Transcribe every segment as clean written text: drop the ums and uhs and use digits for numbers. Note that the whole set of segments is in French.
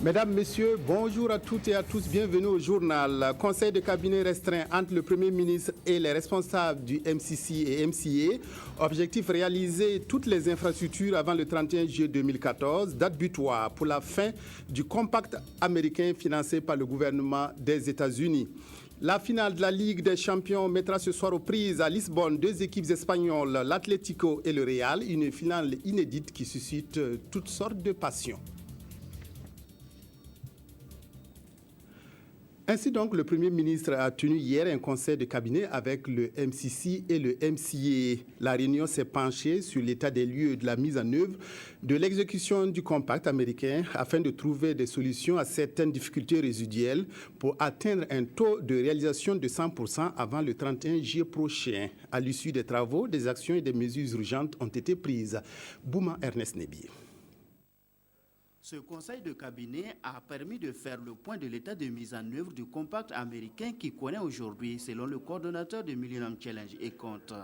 Mesdames, Messieurs, bonjour à toutes et à tous. Bienvenue au journal. Conseil de cabinet restreint entre le Premier ministre et les responsables du MCC et MCA. Objectif réaliser toutes les infrastructures avant le 31 juillet 2014. Date butoir pour la fin du compact américain financé par le gouvernement des États-Unis. La finale de la Ligue des champions mettra ce soir aux prises à Lisbonne deux équipes espagnoles, l'Atlético et le Real. Une finale inédite qui suscite toutes sortes de passions. Ainsi donc, le Premier ministre a tenu hier un conseil de cabinet avec le MCC et le MCA. La réunion s'est penchée sur l'état des lieux de la mise en œuvre de l'exécution du compact américain afin de trouver des solutions à certaines difficultés résiduelles pour atteindre un taux de réalisation de 100% avant le 31 juillet prochain. À l'issue des travaux, des actions et des mesures urgentes ont été prises. Bouma Ernest Nebi. Ce conseil de cabinet a permis de faire le point de l'état de mise en œuvre du compact américain qui connaît aujourd'hui, selon le coordonnateur de Millennium Challenge et compte,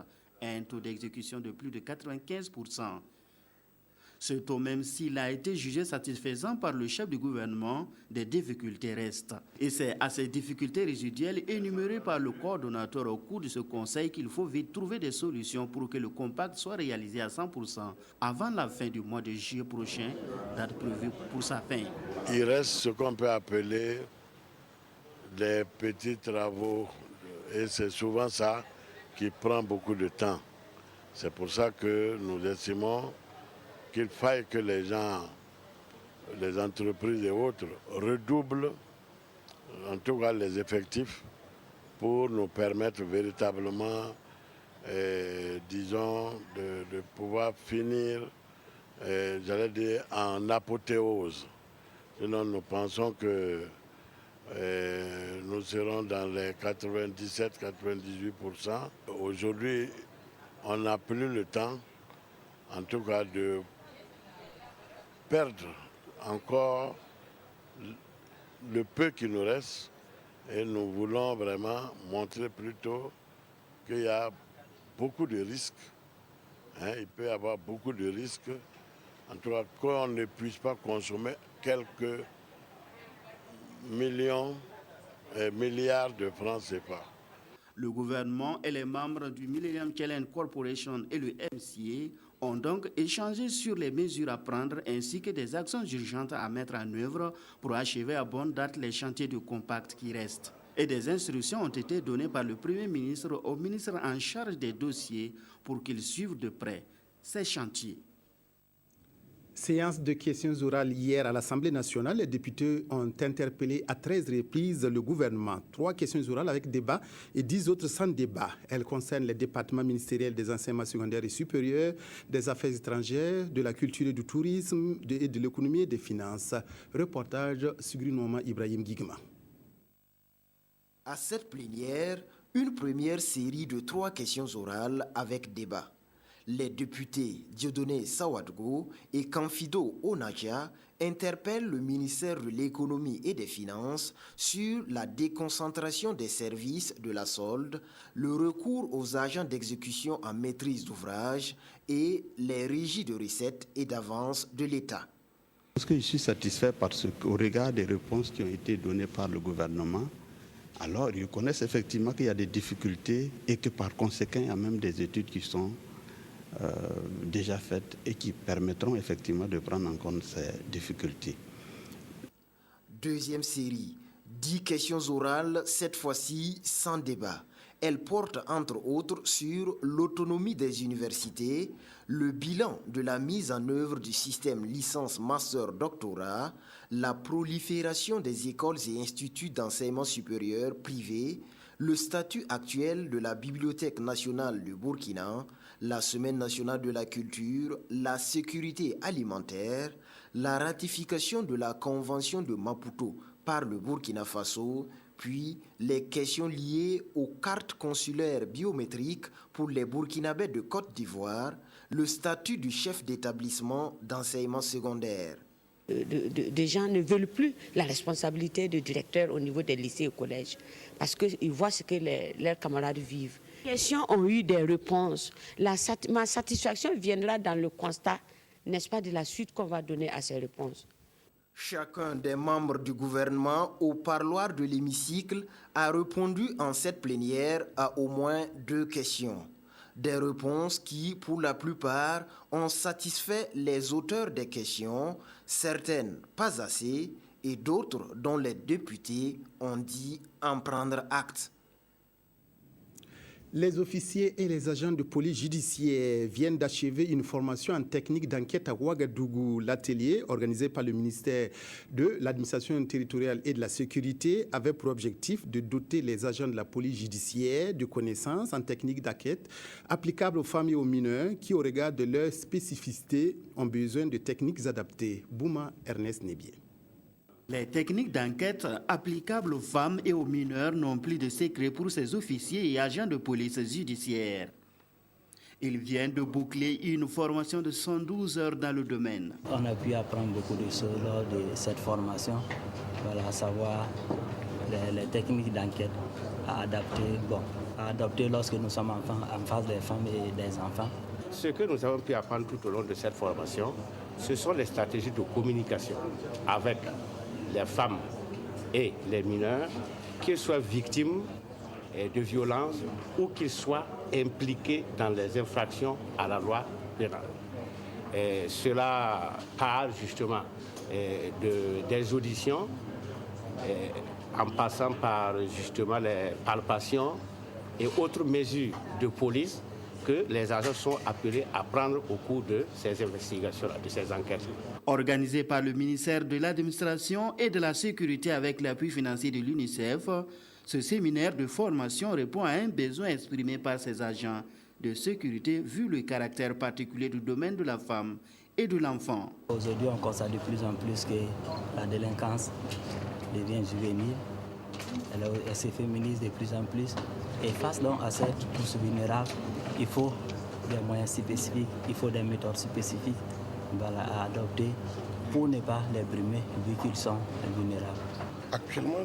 un taux d'exécution de plus de 95%. Ce taux, même s'il a été jugé satisfaisant par le chef du gouvernement, des difficultés restent. Et c'est à ces difficultés résiduelles énumérées par le coordonnateur au cours de ce conseil qu'il faut vite trouver des solutions pour que le compact soit réalisé à 100% avant la fin du mois de juillet prochain, date prévue pour sa fin. Il reste ce qu'on peut appeler des petits travaux et c'est souvent ça qui prend beaucoup de temps. C'est pour ça que nous estimons qu'il faille que les gens, les entreprises et autres redoublent, en tout cas les effectifs, pour nous permettre véritablement, disons, de pouvoir finir, j'allais dire, en apothéose. Sinon, nous pensons que nous serons dans les 97-98%. Aujourd'hui, on n'a plus le temps, en tout cas, de perdre encore le peu qui nous reste et nous voulons vraiment montrer plutôt qu'il y a beaucoup de risques. Il peut y avoir beaucoup de risques, en tout cas qu'on ne puisse pas consommer quelques millions et milliards de francs CFA. Le gouvernement et les membres du Millennium Challenge Corporation et le MCA ont donc échangé sur les mesures à prendre ainsi que des actions urgentes à mettre en œuvre pour achever à bonne date les chantiers du compact qui restent. Et des instructions ont été données par le Premier ministre au ministre en charge des dossiers pour qu'ils suivent de près ces chantiers. Séance de questions orales hier à l'Assemblée nationale. Les députés ont interpellé à 13 reprises le gouvernement. 3 questions orales avec débat et 10 autres sans débat. Elles concernent les départements ministériels des enseignements secondaires et supérieurs, des affaires étrangères, de la culture et du tourisme, de l'économie et des finances. Reportage Sugri Nouma Ibrahim Guigma. À cette plénière, une première série de 3 questions orales avec débat. Les députés Dieudonné Sawadgo et Kanfido Onaja interpellent le ministère de l'économie et des finances sur la déconcentration des services de la solde, le recours aux agents d'exécution en maîtrise d'ouvrage et les régies de recettes et d'avances de l'État. Parce que je suis satisfait parce qu'au regard des réponses qui ont été données par le gouvernement, alors ils connaissent effectivement qu'il y a des difficultés et que par conséquent, il y a même des études qui sont déjà faites et qui permettront effectivement de prendre en compte ces difficultés. Deuxième série, 10 questions orales, cette fois-ci sans débat. Elles portent entre autres sur l'autonomie des universités, le bilan de la mise en œuvre du système licence master doctorat, la prolifération des écoles et instituts d'enseignement supérieur privés, le statut actuel de la Bibliothèque nationale du Burkina, la Semaine nationale de la culture, la sécurité alimentaire, la ratification de la Convention de Maputo par le Burkina Faso, puis les questions liées aux cartes consulaires biométriques pour les Burkinabés de Côte d'Ivoire, le statut du chef d'établissement d'enseignement secondaire. Des gens ne veulent plus la responsabilité de directeur au niveau des lycées et collèges parce qu'ils voient ce que leurs camarades vivent. Les questions ont eu des réponses. Ma satisfaction viendra dans le constat, n'est-ce pas, de la suite qu'on va donner à ces réponses. Chacun des membres du gouvernement au parloir de l'hémicycle a répondu en cette plénière à au moins 2 questions. Des réponses qui, pour la plupart, ont satisfait les auteurs des questions, certaines pas assez, et d'autres dont les députés ont dit en prendre acte. Les officiers et les agents de police judiciaire viennent d'achever une formation en technique d'enquête à Ouagadougou. L'atelier, organisé par le ministère de l'Administration territoriale et de la Sécurité, avait pour objectif de doter les agents de la police judiciaire de connaissances en technique d'enquête applicables aux femmes et aux mineurs qui, au regard de leurs spécificités, ont besoin de techniques adaptées. Bouma Ernest Nébier. Les techniques d'enquête applicables aux femmes et aux mineurs n'ont plus de secret pour ces officiers et agents de police judiciaire. Ils viennent de boucler une formation de 112 heures dans le domaine. On a pu apprendre beaucoup de choses lors de cette formation, voilà, à savoir les techniques d'enquête à adapter lorsque nous sommes en face des femmes et des enfants. Ce que nous avons pu apprendre tout au long de cette formation, ce sont les stratégies de communication avec les femmes et les mineurs, qu'ils soient victimes de violences ou qu'ils soient impliqués dans les infractions à la loi pénale. Et cela part justement des auditions, en passant par justement les palpations et autres mesures de police que les agents sont appelés à prendre au cours de ces investigations, de ces enquêtes. Organisé par le ministère de l'Administration et de la Sécurité avec l'appui financier de l'UNICEF, ce séminaire de formation répond à un besoin exprimé par ces agents de sécurité vu le caractère particulier du domaine de la femme et de l'enfant. Aujourd'hui, on constate de plus en plus que la délinquance devient juvénile, elle se féminise de plus en plus. Et face donc à cette couche vulnérable, il faut des moyens spécifiques, il faut des méthodes spécifiques à adopter pour ne pas les brimer vu qu'ils sont vulnérables. Actuellement,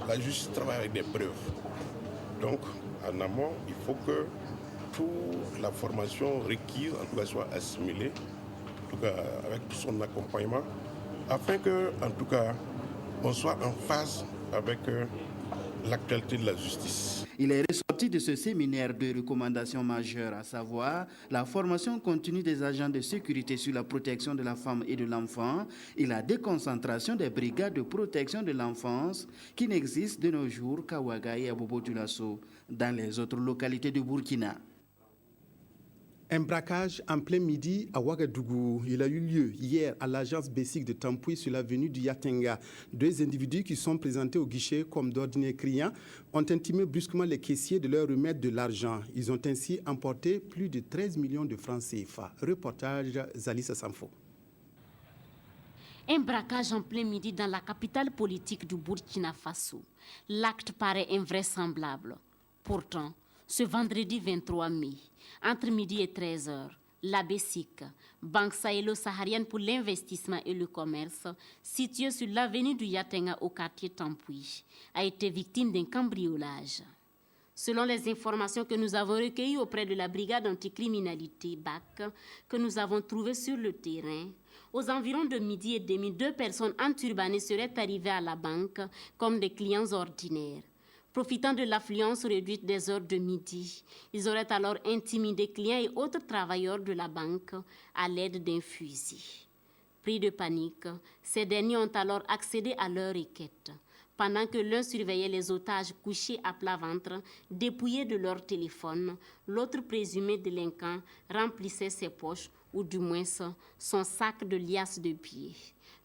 la justice travaille avec des preuves. Donc, en amont, il faut que toute la formation requise, en tout cas, soit assimilée, en tout cas avec tout son accompagnement, afin que, en tout cas, on soit en phase avec l'actualité de la justice. Il est ressorti de ce séminaire de recommandations majeures, à savoir la formation continue des agents de sécurité sur la protection de la femme et de l'enfant et la déconcentration des brigades de protection de l'enfance qui n'existent de nos jours qu'à Ouaga et à Bobo-Dioulasso, dans les autres localités de Burkina. Un braquage en plein midi à Ouagadougou. Il a eu lieu hier à l'agence Bessic de Tampoui sur l'avenue du Yatenga. 2 individus qui sont présentés au guichet comme d'ordinaires clients ont intimé brusquement les caissiers de leur remettre de l'argent. Ils ont ainsi emporté plus de 13 millions de francs CFA. Reportage Zalissa Sanfo. Un braquage en plein midi dans la capitale politique du Burkina Faso. L'acte paraît invraisemblable. Pourtant, ce vendredi 23 mai, entre midi et 13h, la BESIC, Banque sahélo-saharienne pour l'investissement et le commerce, située sur l'avenue du Yatenga au quartier Tampoui, a été victime d'un cambriolage. Selon les informations que nous avons recueillies auprès de la brigade anticriminalité BAC, que nous avons trouvée sur le terrain, aux environs de midi et demi, 2 personnes enturbanées seraient arrivées à la banque comme des clients ordinaires. Profitant de l'affluence réduite des heures de midi, ils auraient alors intimidé clients et autres travailleurs de la banque à l'aide d'un fusil. Pris de panique, ces derniers ont alors accédé à leur requête, pendant que l'un surveillait les otages couchés à plat ventre, dépouillés de leur téléphone, l'autre présumé délinquant remplissait ses poches ou du moins son sac de liasses de billets.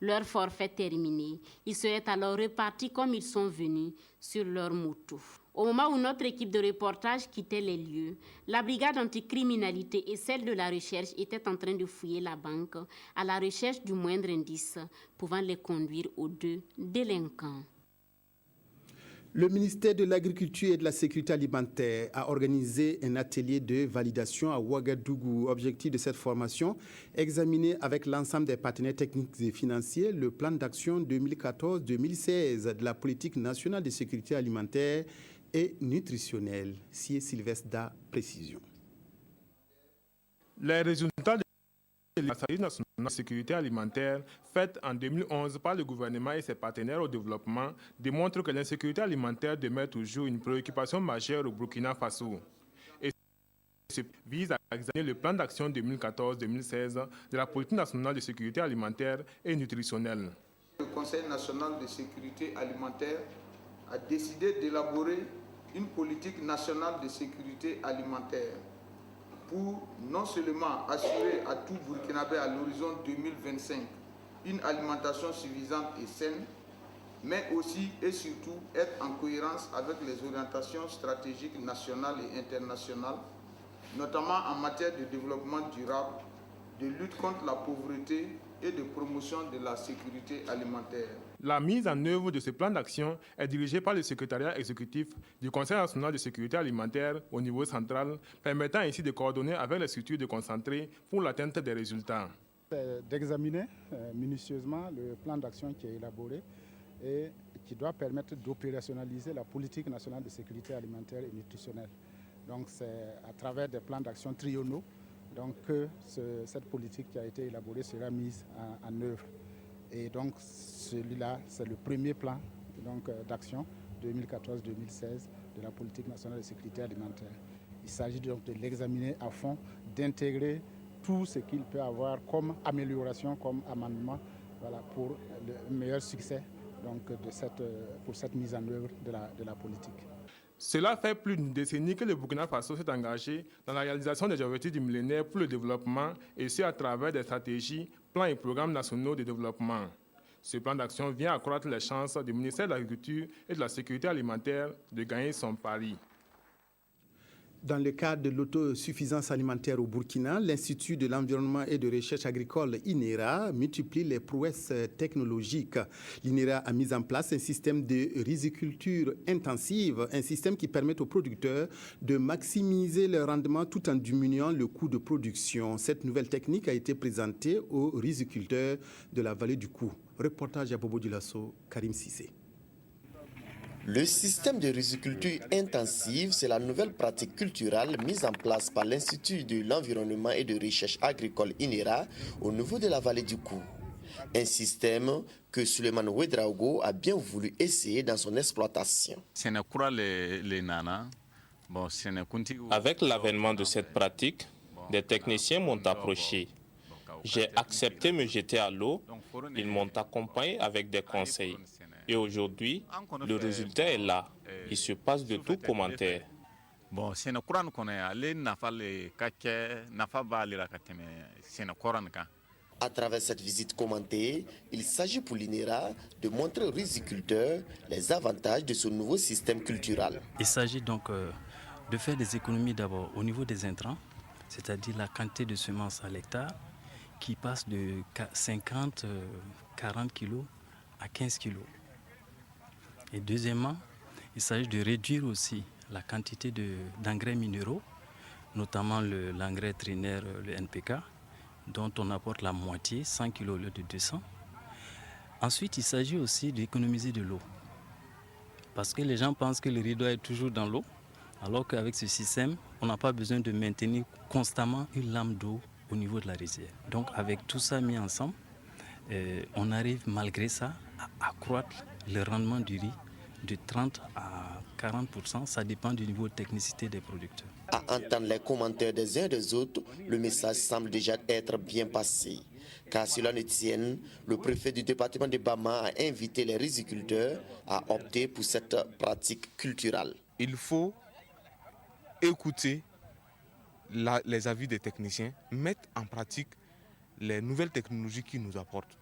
Leur forfait terminé, ils seraient alors repartis comme ils sont venus sur leur moto. Au moment où notre équipe de reportage quittait les lieux, la brigade anticriminalité et celle de la recherche étaient en train de fouiller la banque à la recherche du moindre indice pouvant les conduire aux 2 délinquants. Le ministère de l'Agriculture et de la Sécurité alimentaire a organisé un atelier de validation à Ouagadougou. Objectif de cette formation, examiner avec l'ensemble des partenaires techniques et financiers le plan d'action 2014-2016 de la politique nationale de sécurité alimentaire et nutritionnelle. Si Sylvestre Da, précision. Les résultats de La stratégie nationale de sécurité alimentaire, faite en 2011 par le gouvernement et ses partenaires au développement, démontre que l'insécurité alimentaire demeure toujours une préoccupation majeure au Burkina Faso. Et ce vise à examiner le plan d'action 2014-2016 de la politique nationale de sécurité alimentaire et nutritionnelle. Le Conseil national de sécurité alimentaire a décidé d'élaborer une politique nationale de sécurité alimentaire pour non seulement assurer à tout Burkinabé à l'horizon 2025 une alimentation suffisante et saine, mais aussi et surtout être en cohérence avec les orientations stratégiques nationales et internationales, notamment en matière de développement durable, de lutte contre la pauvreté et de promotion de la sécurité alimentaire. La mise en œuvre de ce plan d'action est dirigée par le secrétariat exécutif du Conseil national de sécurité alimentaire au niveau central, permettant ainsi de coordonner avec les structures de concentrés pour l'atteinte des résultats. D'examiner minutieusement le plan d'action qui est élaboré et qui doit permettre d'opérationnaliser la politique nationale de sécurité alimentaire et nutritionnelle. Donc c'est à travers des plans d'action triennaux que cette politique qui a été élaborée sera mise en œuvre. Et donc celui-là, c'est le premier plan d'action 2014-2016 de la politique nationale de sécurité alimentaire. Il s'agit donc de l'examiner à fond, d'intégrer tout ce qu'il peut avoir comme amélioration, comme amendement, voilà, pour le meilleur succès pour cette mise en œuvre de la politique. Cela fait plus d'une décennie que le Burkina Faso s'est engagé dans la réalisation des objectifs du millénaire pour le développement, et ce à travers des stratégies, plans et programmes nationaux de développement. Ce plan d'action vient accroître les chances du ministère de l'Agriculture et de la Sécurité alimentaire de gagner son pari. Dans le cadre de l'autosuffisance alimentaire au Burkina, l'Institut de l'environnement et de recherche agricole INERA multiplie les prouesses technologiques. L'INERA a mis en place un système de riziculture intensive, un système qui permet aux producteurs de maximiser le rendement tout en diminuant le coût de production. Cette nouvelle technique a été présentée aux riziculteurs de la vallée du Kou. Reportage à Bobo Dulasso, Karim Sissé. Le système de riziculture intensive, c'est la nouvelle pratique culturelle mise en place par l'Institut de l'environnement et de recherche agricole INERA au niveau de la vallée du Kou. Un système que Suleiman Ouedraogo a bien voulu essayer dans son exploitation. Avec l'avènement de cette pratique, des techniciens m'ont approché. J'ai accepté de me jeter à l'eau. Ils m'ont accompagné avec des conseils. Et aujourd'hui, le résultat est là. Il se passe de tout commentaire. À travers cette visite commentée, il s'agit pour l'INERA de montrer aux riziculteurs les avantages de ce nouveau système culturel. Il s'agit donc de faire des économies d'abord au niveau des intrants, c'est-à-dire la quantité de semences à l'hectare qui passe de 50-40 kg à 15 kg. Et deuxièmement, il s'agit de réduire aussi la quantité d'engrais minéraux, notamment l'engrais trinaire, le NPK, dont on apporte la moitié, 100 kg au lieu de 200. Ensuite, il s'agit aussi d'économiser de l'eau. Parce que les gens pensent que le riz doit être toujours dans l'eau, alors qu'avec ce système, on n'a pas besoin de maintenir constamment une lame d'eau au niveau de la rizière. Donc avec tout ça mis ensemble, on arrive malgré ça à accroître le rendement du riz de 30 à 40%, ça dépend du niveau de technicité des producteurs. À entendre les commentaires des uns et des autres, le message semble déjà être bien passé. Car cela ne tienne, le préfet du département de Bama a invité les riziculteurs à opter pour cette pratique culturelle. Il faut écouter les avis des techniciens, mettre en pratique les nouvelles technologies qu'ils nous apportent.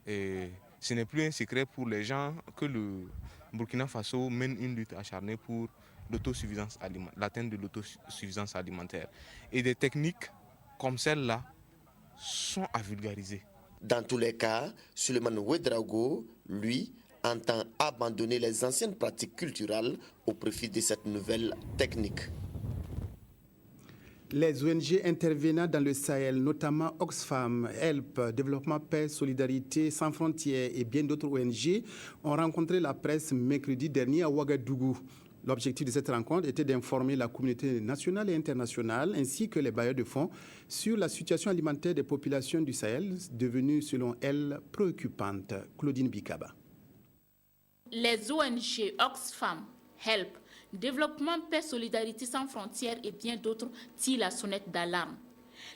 Et ce n'est plus un secret pour les gens que le Burkina Faso mène une lutte acharnée pour l'atteinte de l'autosuffisance alimentaire. Et des techniques comme celle-là sont à vulgariser. Dans tous les cas, Suleiman Ouedraogo, lui, entend abandonner les anciennes pratiques culturelles au profit de cette nouvelle technique. Les ONG intervenant dans le Sahel, notamment Oxfam, HELP, Développement, Paix, Solidarité, Sans Frontières et bien d'autres ONG, ont rencontré la presse mercredi dernier à Ouagadougou. L'objectif de cette rencontre était d'informer la communauté nationale et internationale ainsi que les bailleurs de fonds sur la situation alimentaire des populations du Sahel, devenue selon elle préoccupante. Claudine Bikaba. Les ONG Oxfam, HELP, Développement, Paix, Solidarité sans frontières et bien d'autres tirent la sonnette d'alarme.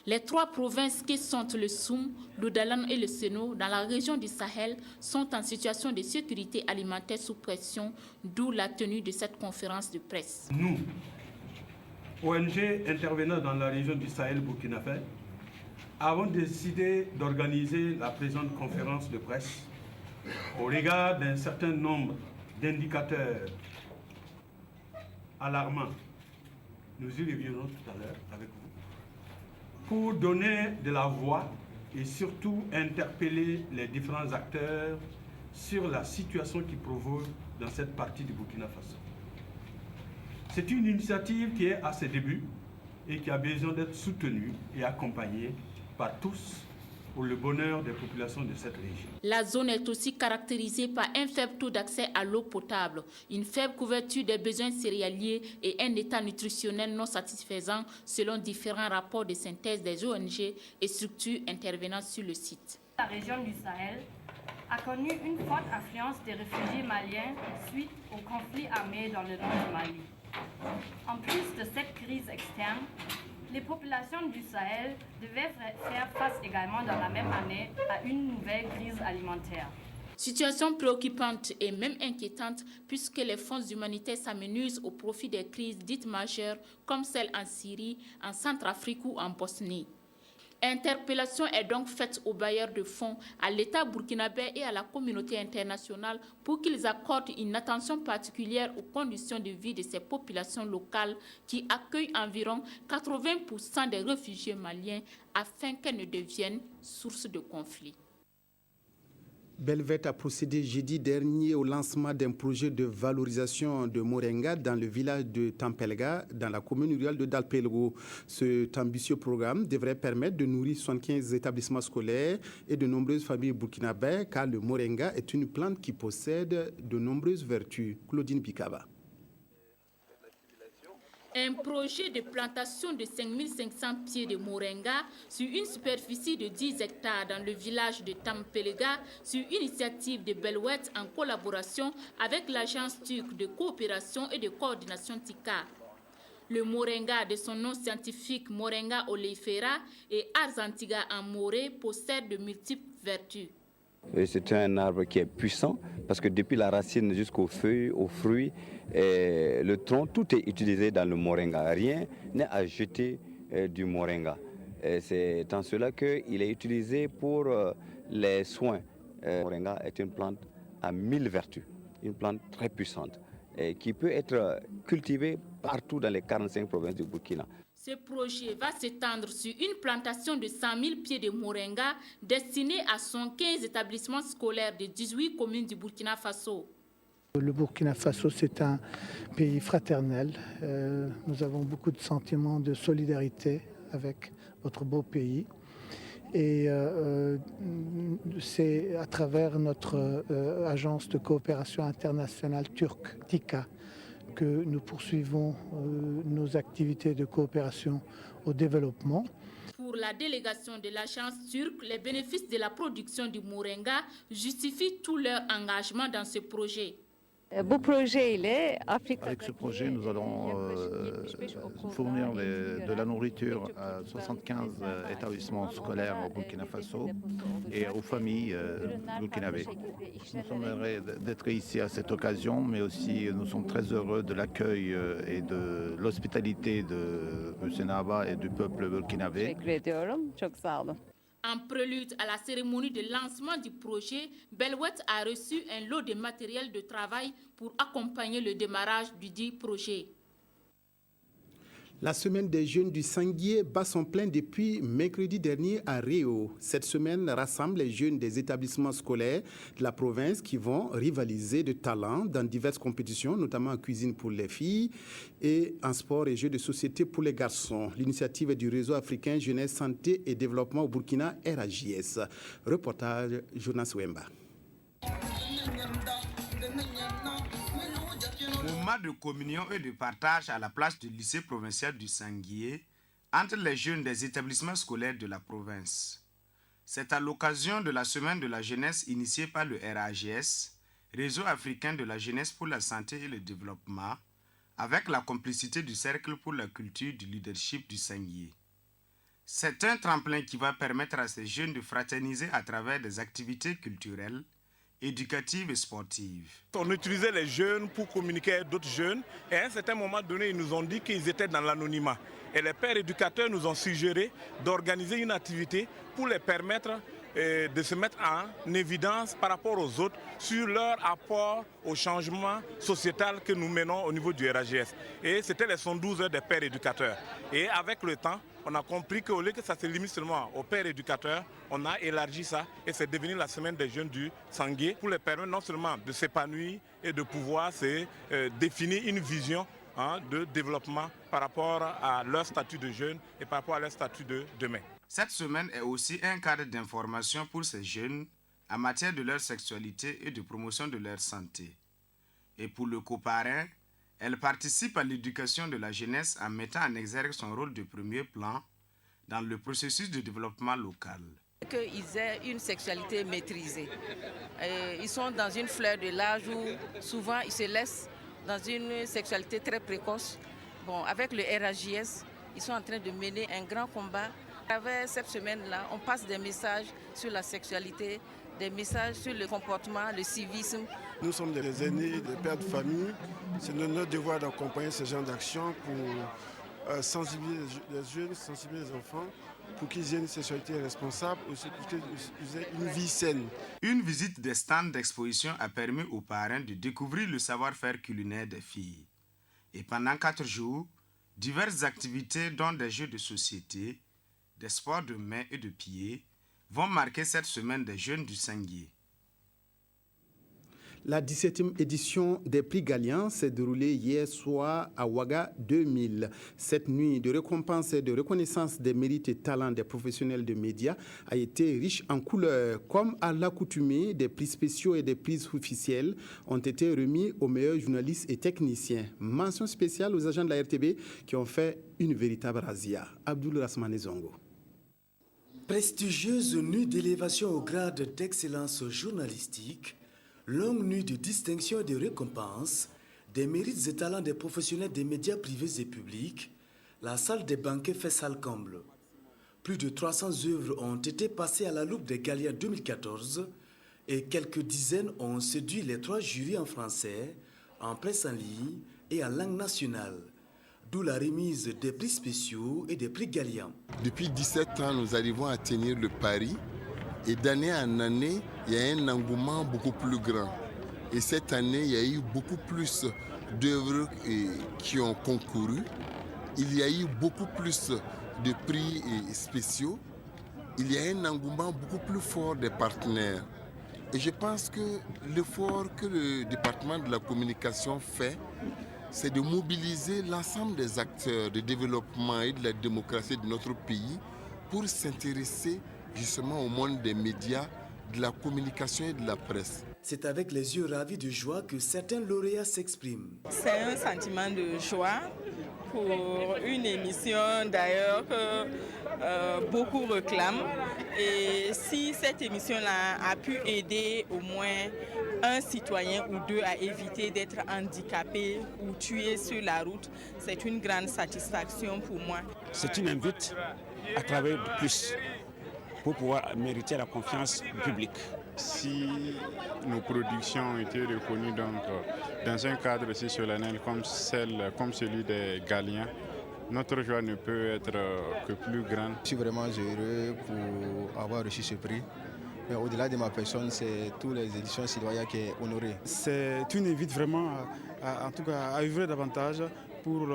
Les 3 provinces qui sont le Soum, le Dalan et le Seno dans la région du Sahel sont en situation de sécurité alimentaire sous pression, d'où la tenue de cette conférence de presse. Nous, ONG intervenant dans la région du Sahel Burkina Faso, avons décidé d'organiser la présente conférence de presse au regard d'un certain nombre d'indicateurs alarmants. Nous y reviendrons tout à l'heure avec vous, pour donner de la voix et surtout interpeller les différents acteurs sur la situation qui provoque dans cette partie du Burkina Faso. C'est une initiative qui est à ses débuts et qui a besoin d'être soutenue et accompagnée par tous pour le bonheur des populations de cette région. La zone est aussi caractérisée par un faible taux d'accès à l'eau potable, une faible couverture des besoins céréaliers et un état nutritionnel non satisfaisant selon différents rapports de synthèse des ONG et structures intervenant sur le site. La région du Sahel a connu une forte affluence des réfugiés maliens suite au conflit armé dans le nord du Mali. En plus de cette crise externe, les populations du Sahel devaient faire face également dans la même année à une nouvelle crise alimentaire. Situation préoccupante et même inquiétante puisque les fonds humanitaires s'amenuisent au profit des crises dites majeures comme celle en Syrie, en Centrafrique ou en Bosnie. Interpellation est donc faite aux bailleurs de fonds, à l'État burkinabé et à la communauté internationale pour qu'ils accordent une attention particulière aux conditions de vie de ces populations locales qui accueillent environ 80% des réfugiés maliens afin qu'elles ne deviennent source de conflits. Belvette a procédé jeudi dernier au lancement d'un projet de valorisation de moringa dans le village de Tampelga, dans la commune rurale de Dalpelgo. Cet ambitieux programme devrait permettre de nourrir 75 établissements scolaires et de nombreuses familles burkinabées, car le moringa est une plante qui possède de nombreuses vertus. Claudine Bikaba. Un projet de plantation de 5500 pieds de moringa sur une superficie de 10 hectares dans le village de Tampelega sur initiative de Belwet en collaboration avec l'agence turque de coopération et de coordination TICA. Le moringa, de son nom scientifique Moringa oleifera et Arzantiga en moré, possède de multiples vertus. C'est un arbre qui est puissant parce que depuis la racine jusqu'aux feuilles, aux fruits, le tronc, tout est utilisé dans le moringa. Rien n'est à jeter du moringa. C'est en cela qu'il est utilisé pour les soins. Le moringa est une plante à 1000 vertus, une plante très puissante qui peut être cultivée partout dans les 45 provinces du Burkina. Ce projet va s'étendre sur une plantation de 100 000 pieds de moringa destinée à 115 établissements scolaires de 18 communes du Burkina Faso. Le Burkina Faso, c'est un pays fraternel. Nous avons beaucoup de sentiments de solidarité avec votre beau pays. Et c'est à travers notre agence de coopération internationale turque, TICA, que nous poursuivons nos activités de coopération au développement. Pour la délégation de l'agence turque, les bénéfices de la production du moringa justifient tout leur engagement dans ce projet. Avec ce projet, nous allons fournir de la nourriture à 75 établissements scolaires au Burkina Faso et aux familles burkinabées. Nous sommes heureux d'être ici à cette occasion, mais aussi nous sommes très heureux de l'accueil et de l'hospitalité de Senaba et du peuple burkinabé. En prélude à la cérémonie de lancement du projet, Belwet a reçu un lot de matériel de travail pour accompagner le démarrage du dit projet. La semaine des jeunes du Sanguier bat son plein depuis mercredi dernier à Rio. Cette semaine rassemble les jeunes des établissements scolaires de la province qui vont rivaliser de talent dans diverses compétitions, notamment en cuisine pour les filles et en sport et jeux de société pour les garçons. L'initiative est du Réseau africain Jeunesse, Santé et Développement au Burkina, RAJS. Reportage Jonas Wemba. Au repas de communion et de partage à la place du lycée provincial du Sanguier entre les jeunes des établissements scolaires de la province. C'est à l'occasion de la Semaine de la jeunesse initiée par le RAGS, Réseau africain de la jeunesse pour la santé et le développement, avec la complicité du Cercle pour la culture du leadership du Sanguier. C'est un tremplin qui va permettre à ces jeunes de fraterniser à travers des activités culturelles, éducatives et sportives. On utilisait les jeunes pour communiquer avec d'autres jeunes et à un certain moment donné, ils nous ont dit qu'ils étaient dans l'anonymat. Et les pères éducateurs nous ont suggéré d'organiser une activité pour les permettre de se mettre en évidence par rapport aux autres sur leur apport au changement sociétal que nous menons au niveau du RAGS. Et c'était les 112 heures des pères éducateurs. Et avec le temps, on a compris qu'au lieu que ça se limite seulement aux pères éducateurs, on a élargi ça et c'est devenu la semaine des jeunes du Sanguier pour les permettre non seulement de s'épanouir et de pouvoir définir une vision de développement par rapport à leur statut de jeune et par rapport à leur statut de demain. Cette semaine est aussi un cadre d'information pour ces jeunes en matière de leur sexualité et de promotion de leur santé. Et pour le coparrain, elle participe à l'éducation de la jeunesse en mettant en exergue son rôle de premier plan dans le processus de développement local. Qu'ils aient une sexualité maîtrisée. Ils sont dans une fleur de l'âge où souvent ils se laissent dans une sexualité très précoce. Bon, avec le RAGS, ils sont en train de mener un grand combat. À travers cette semaine-là, on passe des messages sur la sexualité, des messages sur le comportement, le civisme. Nous sommes des aînés, des pères de famille. C'est notre devoir d'accompagner ce genre d'action pour sensibiliser les jeunes, sensibiliser les enfants, pour qu'ils aient une sexualité responsable, aussi pour qu'ils aient une vie saine. Une visite des stands d'exposition a permis aux parents de découvrir le savoir-faire culinaire des filles. Et pendant 4 jours, diverses activités, dont des jeux de société, des sports de main et de pied, vont marquer cette semaine des jeunes du Sanguier. La 17e édition des prix Galian s'est déroulée hier soir à Ouaga 2000. Cette nuit de récompense et de reconnaissance des mérites et talents des professionnels de médias a été riche en couleurs. Comme à l'accoutumée, des prix spéciaux et des prix officiels ont été remis aux meilleurs journalistes et techniciens. Mention spéciale aux agents de la RTB qui ont fait une véritable razzia. Abdoul Rasmane Zongo. Prestigieuse nuit d'élévation au grade d'excellence journalistique, longue nuit de distinction et de récompense, des mérites et talents des professionnels des médias privés et publics, la salle des banquets fait salle comble. Plus de 300 œuvres ont été passées à la loupe des Galiens 2014 et quelques dizaines ont séduit les 3 jurys en français, en presse en ligne et en langue nationale. D'où la remise des prix spéciaux et des prix Galian. Depuis 17 ans, nous arrivons à tenir le pari. Et d'année en année, il y a un engouement beaucoup plus grand. Et cette année, il y a eu beaucoup plus d'œuvres qui ont concouru. Il y a eu beaucoup plus de prix spéciaux. Il y a un engouement beaucoup plus fort des partenaires. Et je pense que l'effort que le département de la communication fait, c'est de mobiliser l'ensemble des acteurs de développement et de la démocratie de notre pays pour s'intéresser justement au monde des médias, de la communication et de la presse. C'est avec les yeux ravis de joie que certains lauréats s'expriment. C'est un sentiment de joie pour une émission d'ailleurs que beaucoup réclament. Et si cette émission-là a pu aider au moins un citoyen ou 2 à éviter d'être handicapé ou tué sur la route, c'est une grande satisfaction pour moi. C'est une invite à travailler de plus pour pouvoir mériter la confiance du public. Si nos productions ont été reconnues dans un cadre si solennel comme celui des Galiens, notre joie ne peut être que plus grande. Je suis vraiment heureux pour avoir reçu ce prix. Mais au-delà de ma personne, c'est toutes les éditions citoyennes qui sont honorées. C'est une invite vraiment à œuvrer davantage pour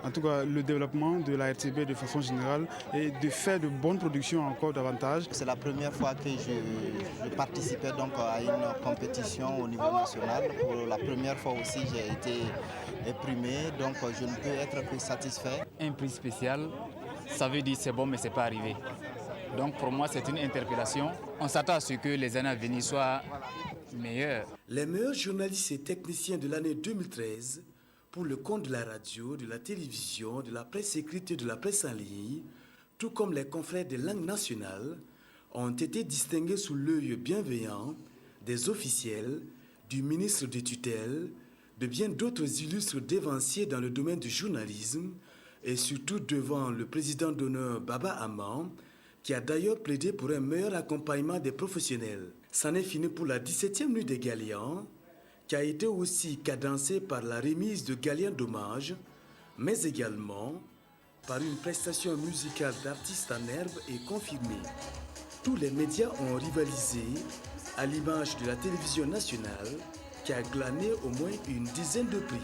en tout cas, le développement de la RTB de façon générale et de faire de bonnes productions encore davantage. C'est la première fois que je participais donc à une compétition au niveau national. Pour la première fois aussi, j'ai été primé, donc je ne peux être que satisfait. Un prix spécial, ça veut dire c'est bon mais c'est pas arrivé. Donc pour moi c'est une interpellation. On s'attend à ce que les années à venir soient meilleurs. Les meilleurs journalistes et techniciens de l'année 2013 pour le compte de la radio, de la télévision, de la presse écrite et de la presse en ligne, tout comme les confrères des langues nationales, ont été distingués sous l'œil bienveillant des officiels, du ministre de tutelle, de bien d'autres illustres dévanciers dans le domaine du journalisme et surtout devant le président d'honneur Baba Amman, qui a d'ailleurs plaidé pour un meilleur accompagnement des professionnels. C'en est fini pour la 17e nuit des Galians, qui a été aussi cadencée par la remise de Galiens d'hommage, mais également par une prestation musicale d'artistes en herbe et confirmée. Tous les médias ont rivalisé, à l'image de la télévision nationale, qui a glané au moins une dizaine de prix.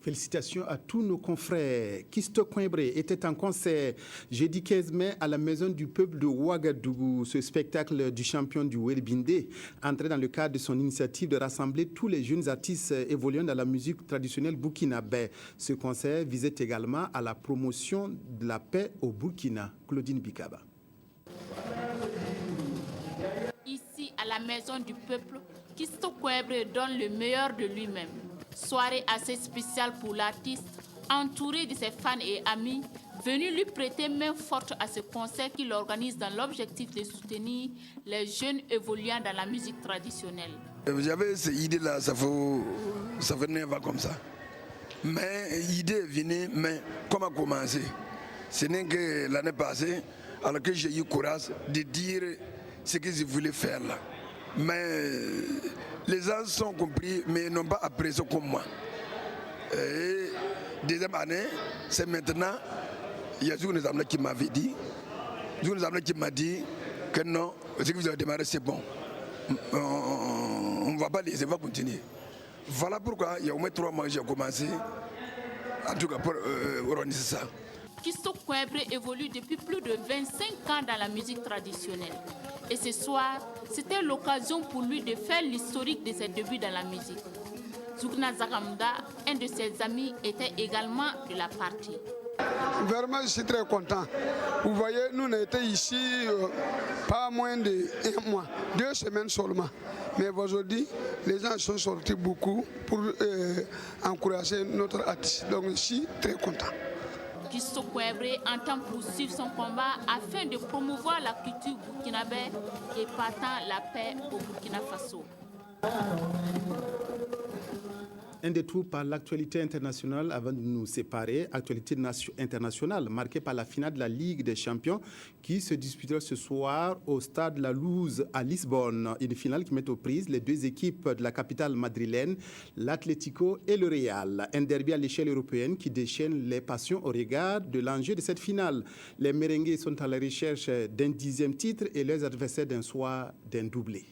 Félicitations à tous nos confrères. Kisto Coimbre était en concert jeudi 15 mai à la Maison du Peuple de Ouagadougou. Ce spectacle du champion du Welbindé entrait dans le cadre de son initiative de rassembler tous les jeunes artistes évoluant dans la musique traditionnelle burkinabé. Ce concert visait également à la promotion de la paix au Burkina. Claudine Bikaba. Ici, à la Maison du Peuple, Kisto Coimbre donne le meilleur de lui-même. Soirée assez spéciale pour l'artiste, entouré de ses fans et amis, venus lui prêter main forte à ce concert qu'il organise dans l'objectif de soutenir les jeunes évoluant dans la musique traditionnelle. J'avais cette idée-là, ça fait 9 ans comme ça. Mais l'idée est venue, mais comment commencer? Ce n'est que l'année passée, alors que j'ai eu le courage de dire ce que je voulais faire là. Mais les gens sont compris, mais n'ont pas apprécié comme moi. Et deuxième année, c'est maintenant, il y a une amis qui m'avait dit, qui m'a dit que non, ce que vous avez démarré, c'est bon. On ne va pas laisser, on va continuer. Voilà pourquoi il y a au moins 3 mois que j'ai commencé, en tout cas pour organiser ça. Kisto Coimbre évolue depuis plus de 25 ans dans la musique traditionnelle. Et ce soir, c'était l'occasion pour lui de faire l'historique de ses débuts dans la musique. Zougna Zagamda, un de ses amis, était également de la partie. Vraiment, je suis très content. Vous voyez, nous on était ici pas moins d'1 mois, 2 semaines seulement. Mais aujourd'hui, les gens sont sortis beaucoup pour encourager notre artiste. Donc je suis très content. Kisto Coimbre entend poursuivre son combat afin de promouvoir la culture burkinabé et partant la paix au Burkina Faso. Un détour par l'actualité internationale avant de nous séparer. Actualité internationale marquée par la finale de la Ligue des Champions qui se disputera ce soir au stade La Luz à Lisbonne. Une finale qui met aux prises les 2 équipes de la capitale madrilène, l'Atlético et le Real. Un derby à l'échelle européenne qui déchaîne les passions au regard de l'enjeu de cette finale. Les merengues sont à la recherche d'un 10e titre et leurs adversaires d'un soir d'un doublé.